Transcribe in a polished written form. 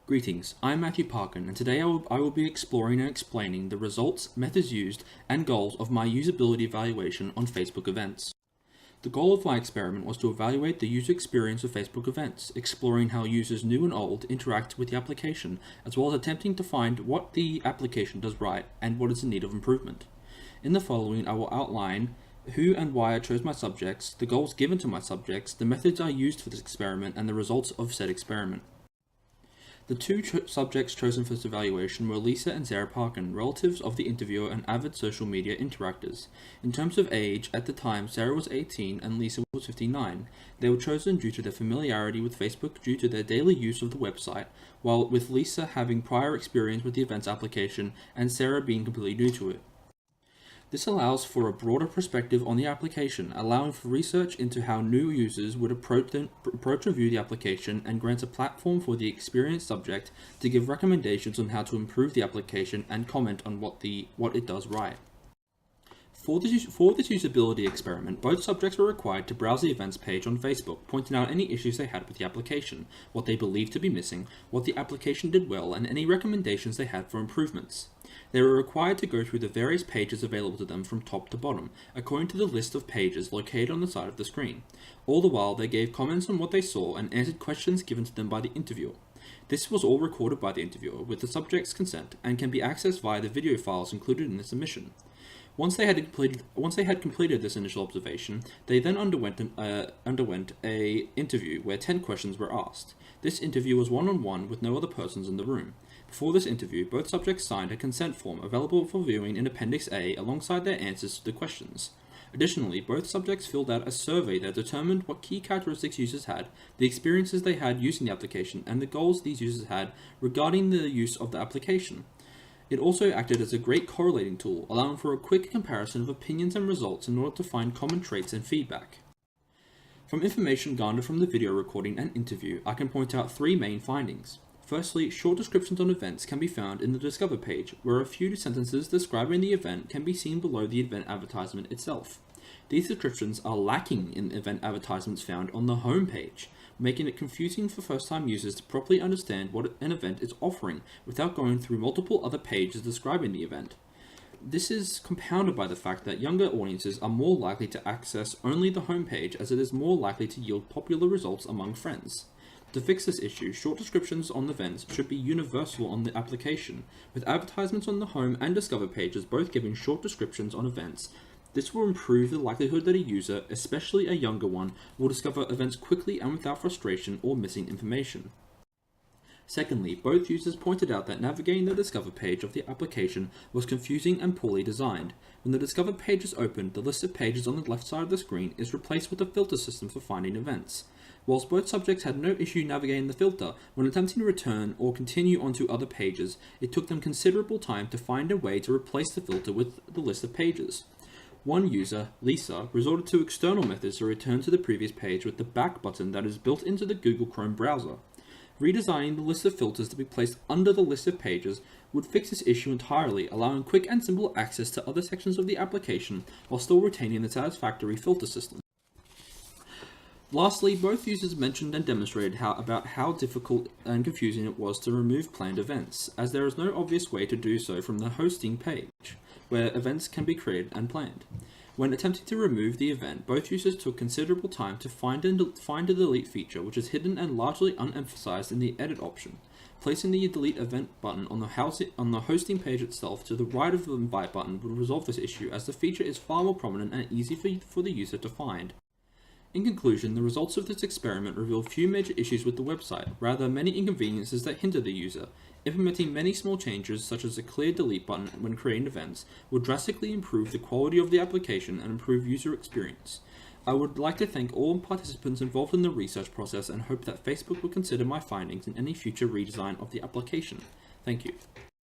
Greetings, I'm Matthew Parkin, and today I will be exploring and explaining the results, methods used, and goals of my usability evaluation on Facebook events. The goal of my experiment was to evaluate the user experience of Facebook events, exploring how users new and old interact with the application, as well as attempting to find what the application does right and what is in need of improvement. In the following, I will outline who and why I chose my subjects, the goals given to my subjects, the methods I used for this experiment, and the results of said experiment. The two subjects chosen for this evaluation were Lisa and Sarah Parkin, relatives of the interviewer and avid social media interactors. In terms of age, at the time, Sarah was 18 and Lisa was 59. They were chosen due to their familiarity with Facebook due to their daily use of the website, while with Lisa having prior experience with the events application and Sarah being completely new to it. This allows for a broader perspective on the application, allowing for research into how new users would approach and view the application, and grants a platform for the experienced subject to give recommendations on how to improve the application and comment on what it does right. For this usability experiment, both subjects were required to browse the events page on Facebook, pointing out any issues they had with the application, what they believed to be missing, what the application did well, and any recommendations they had for improvements. They were required to go through the various pages available to them from top to bottom, according to the list of pages located on the side of the screen. All the while, they gave comments on what they saw and answered questions given to them by the interviewer. This was all recorded by the interviewer with the subject's consent and can be accessed via the video files included in the submission. Once they had completed this initial observation, they then underwent a interview where 10 questions were asked. This interview was one-on-one with no other persons in the room. Before this interview, both subjects signed a consent form available for viewing in Appendix A alongside their answers to the questions. Additionally, both subjects filled out a survey that determined what key characteristics users had, the experiences they had using the application, and the goals these users had regarding the use of the application. It also acted as a great correlating tool, allowing for a quick comparison of opinions and results in order to find common traits and feedback. From information garnered from the video recording and interview, I can point out three main findings. Firstly, short descriptions on events can be found in the Discover page, where a few sentences describing the event can be seen below the event advertisement itself. These descriptions are lacking in event advertisements found on the home page, making it confusing for first-time users to properly understand what an event is offering without going through multiple other pages describing the event. This is compounded by the fact that younger audiences are more likely to access only the home page, as it is more likely to yield popular results among friends. To fix this issue, short descriptions on events should be universal on the application, with advertisements on the home and Discover pages both giving short descriptions on events. This will improve the likelihood that a user, especially a younger one, will discover events quickly and without frustration or missing information. Secondly, both users pointed out that navigating the Discover page of the application was confusing and poorly designed. When the Discover page is opened, the list of pages on the left side of the screen is replaced with a filter system for finding events. Whilst both subjects had no issue navigating the filter, when attempting to return or continue onto other pages, it took them considerable time to find a way to replace the filter with the list of pages. One user, Lisa, resorted to external methods to return to the previous page with the back button that is built into the Google Chrome browser. Redesigning the list of filters to be placed under the list of pages would fix this issue entirely, allowing quick and simple access to other sections of the application while still retaining the satisfactory filter system. Lastly, both users mentioned and demonstrated how difficult and confusing it was to remove planned events, as there is no obvious way to do so from the hosting page, where events can be created and planned. When attempting to remove the event, both users took considerable time to find a delete feature, which is hidden and largely unemphasized in the edit option. Placing the delete event button on the hosting page itself to the right of the invite button would resolve this issue, as the feature is far more prominent and easy for the user to find. In conclusion, the results of this experiment revealed few major issues with the website, rather many inconveniences that hinder the user. Implementing many small changes, such as a clear delete button when creating events, will drastically improve the quality of the application and improve user experience. I would like to thank all participants involved in the research process and hope that Facebook will consider my findings in any future redesign of the application. Thank you.